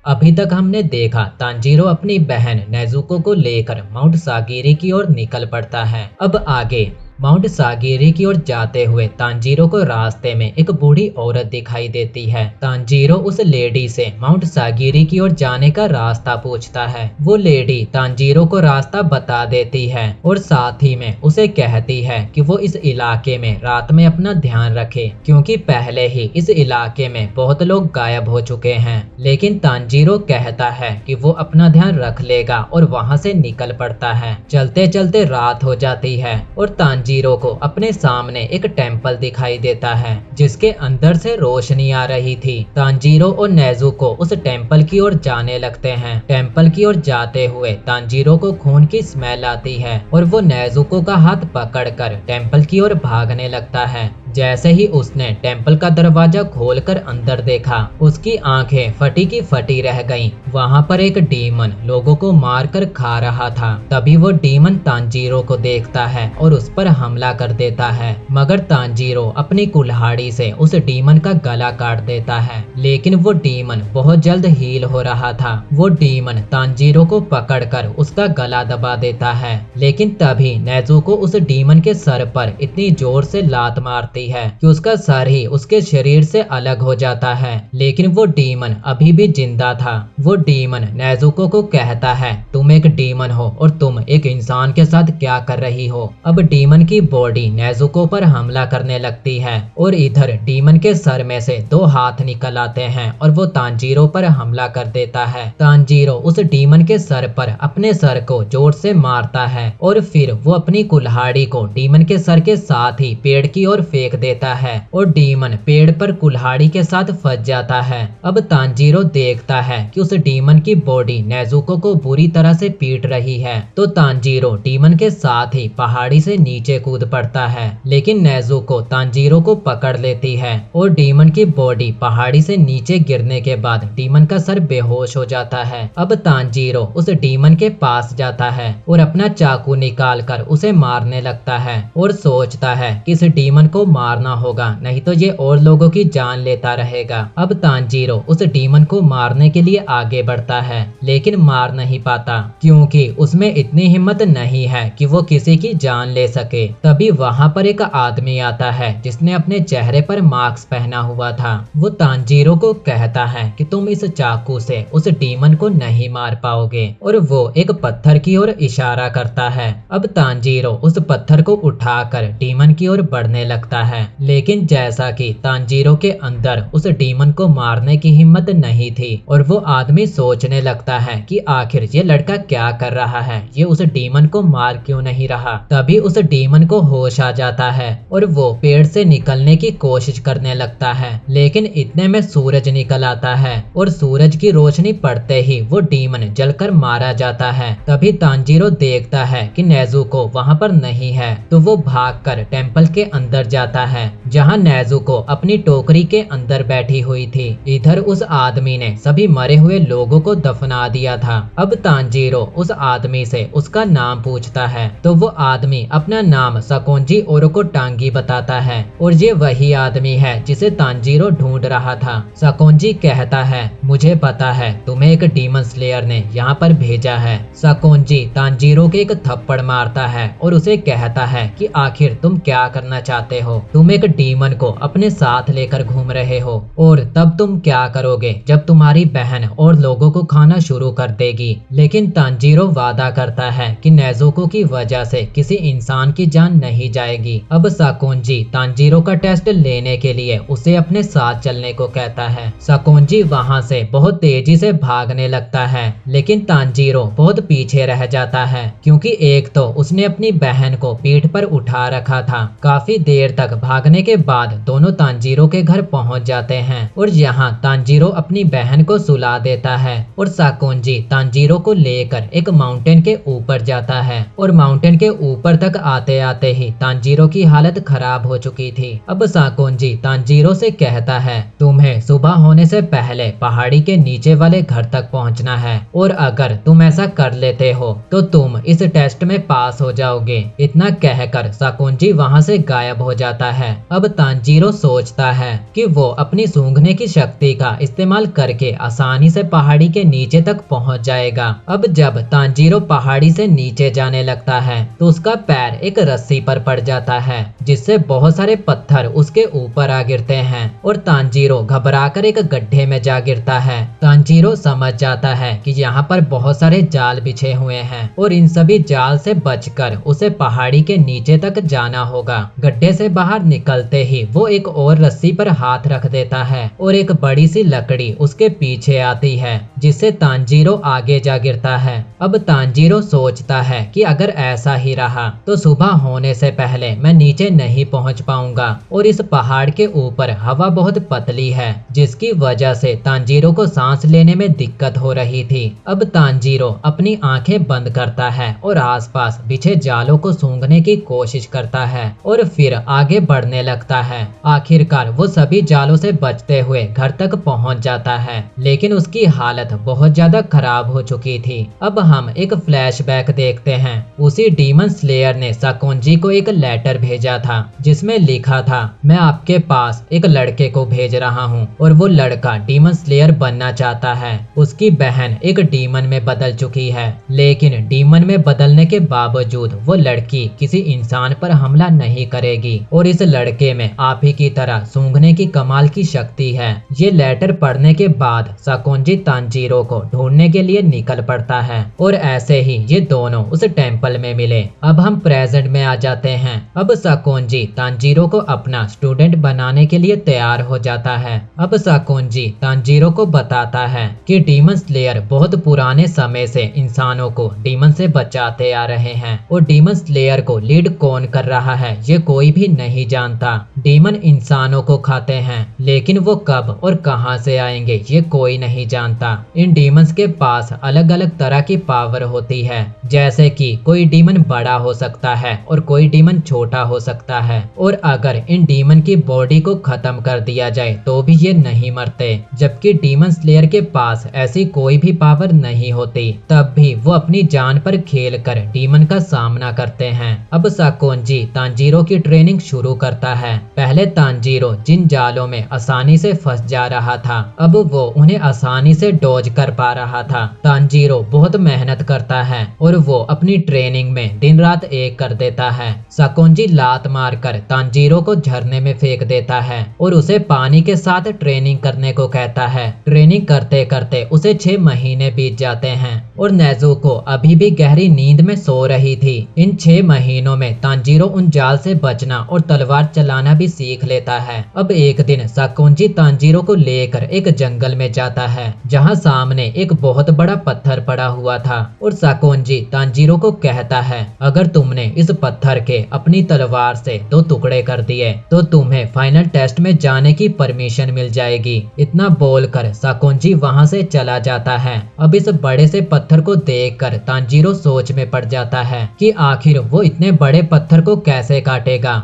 अभी तक हमने देखा तांजीरो अपनी बहन नेजुको को लेकर माउंट सागिरी की ओर निकल पड़ता है। अब आगे माउंट सागिरी की ओर जाते हुए तांजीरो को रास्ते में एक बूढ़ी औरत दिखाई देती है। तांजीरो उस लेडी से माउंट सागिरी की ओर जाने का रास्ता पूछता है। वो लेडी तांजीरो को रास्ता बता देती है और साथ ही में उसे कहती है कि वो इस इलाके में रात में अपना ध्यान रखे, क्योंकि पहले ही इस इलाके में बहुत लोग गायब हो चुके हैं। लेकिन तांजीरो कहता है कि वो अपना ध्यान रख लेगा और वहाँ से निकल पड़ता है। चलते चलते रात हो जाती है और तांजीरो को अपने सामने एक टेम्पल दिखाई देता है जिसके अंदर से रोशनी आ रही थी। तांजीरो और नेजुको उस टेम्पल की ओर जाने लगते हैं। टेम्पल की ओर जाते हुए तांजीरो को खून की स्मेल आती है और वो नेजुको का हाथ पकड़कर टेम्पल की ओर भागने लगता है। जैसे ही उसने टेम्पल का दरवाजा खोलकर अंदर देखा, उसकी आंखें फटी की फटी रह गईं। वहाँ पर एक डीमन लोगों को मारकर खा रहा था। तभी वो डीमन तांजीरो को देखता है और उस पर हमला कर देता है, मगर तांजीरो अपनी कुल्हाड़ी से उस डीमन का गला काट देता है। लेकिन वो डीमन बहुत जल्द हील हो रहा था। वो डीमन तांजीरो को पकड़कर उसका गला दबा देता है। लेकिन तभी नेजुको उस डीमन के सर पर इतनी जोर से लात मारती है कि उसका सर ही उसके शरीर से अलग हो जाता है। लेकिन वो डीमन अभी भी जिंदा था। वो डीमन नेजुको को कहता है, तुम एक डीमन हो और तुम एक इंसान के साथ क्या कर रही हो। अब डीमन की बॉडी नेजुको पर हमला करने लगती है और इधर डीमन के सर में से दो हाथ निकल आते हैं और वो तांजीरो पर हमला कर देता है। तांजीरो उस डीमन के सर पर अपने सर को जोर से मारता है और फिर वो अपनी कुल्हाड़ी को डीमन के सर के साथ ही पेड़ की ओर फेंक देता है और डीमन पेड़ पर कुल्हाड़ी के साथ फंस जाता है। अब तांजीरो देखता है कि उस डीमन की बॉडी नेजुको को बुरी तरह से पीट रही है, तो तांजीरो डीमन के साथ ही पहाड़ी से नीचे कूद पड़ता है। लेकिन नेजुको तांजीरो को पकड़ लेती है और डीमन की बॉडी पहाड़ी से नीचे गिरने के बाद डीमन का सर बेहोश हो जाता है। अब तांजीरो उस डीमन के पास जाता है और अपना चाकू निकाल कर उसे मारने लगता है और सोचता है कि इस डीमन को मारना होगा, नहीं तो ये और लोगों की जान लेता रहेगा। अब तांजीरो उस डीमन को मारने के लिए आगे बढ़ता है, लेकिन मार नहीं पाता क्योंकि उसमें इतनी हिम्मत नहीं है कि वो किसी की जान ले सके। तभी वहाँ पर एक आदमी आता है जिसने अपने चेहरे पर मास्क पहना हुआ था। वो तांजीरो को कहता है कि तुम इस चाकू से उस डीमन को नहीं मार पाओगे और वो एक पत्थर की ओर इशारा करता है। अब तांजीरो उस पत्थर को उठाकर डीमन की ओर बढ़ने लगता है, लेकिन जैसा कि तांजीरो के अंदर उस डीमन को मारने की हिम्मत नहीं थी और वो आदमी सोचने लगता है कि आखिर ये लड़का क्या कर रहा है, ये उस डीमन को मार क्यों नहीं रहा। तभी उस डीमन को होश आ जाता है और वो पेड़ से निकलने की कोशिश करने लगता है। लेकिन इतने में सूरज निकल आता है और सूरज की रोशनी पड़ते ही वो डीमन जलकर मारा जाता है। तभी तांजीरो देखता है कि नेजुको वहाँ पर नहीं है, तो वो भागकर टेम्पल के अंदर जाता है जहाँ नेजुको अपनी टोकरी के अंदर बैठी हुई थी। इधर उस आदमी ने सभी मरे हुए लोगों को दफना दिया था। अब तांजीरो उस आदमी से उसका नाम पूछता है, तो वो आदमी अपना नाम सकोंजी ओरोको टांगी बताता है और ये वही आदमी है जिसे तांजीरो ढूंढ रहा था। सकोंजी कहता है, मुझे पता है तुम्हें एक डीमन स्लेयर ने यहाँ पर भेजा है। सकोंजी तांजीरो के एक थप्पड़ मारता है और उसे कहता है कि आखिर तुम क्या करना चाहते हो। तुम एक डीमन को अपने साथ लेकर घूम रहे हो और तब तुम क्या करोगे जब तुम्हारी बहन और लोगों को खाना शुरू कर देगी। लेकिन तांजीरो वादा करता है कि नेजुको की वजह से किसी इंसान की जान नहीं जाएगी। अब सकोंजी तांजीरो का टेस्ट लेने के लिए उसे अपने साथ चलने को कहता है। सकोंजी वहाँ से बहुत तेजी से भागने लगता है, लेकिन तांजीरो बहुत पीछे रह जाता है क्योंकि एक तो उसने अपनी बहन को पीठ पर उठा रखा था। काफी देर तक भागने के बाद दोनों तांजीरो के घर पहुँच जाते हैं और यहाँ तांजीरो अपनी बहन को सुला देता है और सकोंजी तांजीरो को लेकर एक माउंटेन के ऊपर जाता है और माउंटेन के ऊपर तक आते आते ही तांजीरो की हालत खराब हो चुकी थी। अब सकोंजी तांजीरो से कहता है, तुम्हें सुबह होने से पहले पहाड़ी के नीचे वाले घर तक पहुंचना है और अगर तुम ऐसा कर लेते हो तो तुम इस टेस्ट में पास हो जाओगे। इतना कहकर सकोंजी वहां से गायब हो जाता जाता है। अब तांजीरो सोचता है कि वो अपनी सूंघने की शक्ति का इस्तेमाल करके आसानी से पहाड़ी के नीचे तक पहुंच जाएगा। अब जब तांजीरो पहाड़ी से नीचे जाने लगता है तो उसका पैर एक रस्सी पर पड़ जाता है, जिससे बहुत सारे पत्थर उसके ऊपर आ गिरते हैं और तांजीरो घबराकर एक गड्ढे में जा गिरता है। तांजीरो समझ जाता है कि यहाँ पर बहुत सारे जाल बिछे हुए हैं और इन सभी जाल से बचकर उसे पहाड़ी के नीचे तक जाना होगा। गड्ढे से बाहर निकलते ही वो एक और रस्सी पर हाथ रख देता है और एक बड़ी सी लकड़ी उसके पीछे आती है, जिससे तांजीरो आगे जा गिरता है। अब तांजीरो सोचता है कि अगर ऐसा ही रहा तो सुबह होने से पहले मैं नीचे नहीं पहुंच पाऊंगा और इस पहाड़ के ऊपर हवा बहुत पतली है, जिसकी वजह से तांजीरो को सांस लेने में दिक्कत हो रही थी। अब तांजीरो अपनी आंखें बंद करता है और आसपास बिछे जालों को सूंघने की कोशिश करता है और फिर आगे बढ़ने लगता है। आखिरकार वो सभी जालों से बचते हुए घर तक पहुंच जाता है, लेकिन उसकी हालत बहुत ज्यादा खराब हो चुकी थी। अब हम एक फ्लैशबैक देखते हैं। उसी डीमन स्लेयर ने साकोंजी को एक लेटर भेजा था, जिसमें लिखा था, मैं आपके पास एक लड़के को भेज रहा हूँ और वो लड़का डीमन स्लेयर बनना चाहता है। उसकी बहन एक डीमन में बदल चुकी है, लेकिन डीमन में बदलने के बावजूद वो लड़की किसी इंसान पर हमला नहीं करेगी और इस लड़के में आप ही की तरह सूंघने की कमाल की शक्ति है। ये लेटर पढ़ने के बाद साकोंजी तांजीरो को ढूंढने के लिए निकल पड़ता है और ऐसे ही ये दोनों उस टेम्पल में मिले। अब हम प्रेजेंट में आ जाते हैं। अब साकोंजी तांजीरो को अपना स्टूडेंट बनाने के लिए तैयार हो जाता है। अब साकोंजी तांजीरो को बताता है कि डीमन स्लेयर बहुत पुराने समय से इंसानों को डीमन से बचाते आ रहे हैं और डीमन स्लेयर को लीड कौन कर रहा है ये कोई भी नहीं जानता। डीमन इंसानों को खाते हैं, लेकिन वो कब और कहां से आएंगे ये कोई नहीं जानता। इन डीमंस के पास अलग अलग तरह की पावर होती है, जैसे कि कोई डीमन बड़ा हो सकता है और कोई डीमन छोटा हो सकता है, और अगर इन डीमन की बॉडी को खत्म कर दिया जाए तो भी ये नहीं मरते। जबकि डीमन स्लेयर के पास ऐसी कोई भी पावर नहीं होती, तब भी वो अपनी जान पर खेल कर डीमन का सामना करते हैं। अब साकोंजी तांजीरो की ट्रेनिंग शुरू करता है। पहले तांजीरो जिन जालों में आसानी से फंस जा रहा था, अब वो उन्हें आसानी से डॉज कर पा रहा था। तांजीरो बहुत मेहनत करता है और वो अपनी ट्रेनिंग में दिन रात एक कर देता है। साकोंजी लात मारकर तांजीरो को झरने में फेंक देता है और उसे पानी के साथ ट्रेनिंग करने को कहता है। ट्रेनिंग करते करते उसे 6 महीने बीत जाते हैं और नेज़ुको अभी भी गहरी नींद में सो रही थी। इन 6 महीनों में तांजीरो उन जाल से बचना और तलवार चलाना भी सीख लेता है। अब एक दिन साकोंजी तांजीरो को लेकर एक जंगल में जाता है, जहां सामने एक बहुत बड़ा पत्थर पड़ा हुआ था और साकोंजी तांजीरो को कहता है, अगर तुमने इस पत्थर के अपनी तलवार से 2 टुकड़े कर दिए तो तुम्हें फाइनल टेस्ट में जाने की परमिशन मिल जाएगी। इतना बोलकर साकोंजी वहां से चला जाता है। अब इस बड़े से पत्थर को देखकर तांजीरो सोच में पड़ जाता है कि आखिर वो इतने बड़े पत्थर को कैसे काटेगा।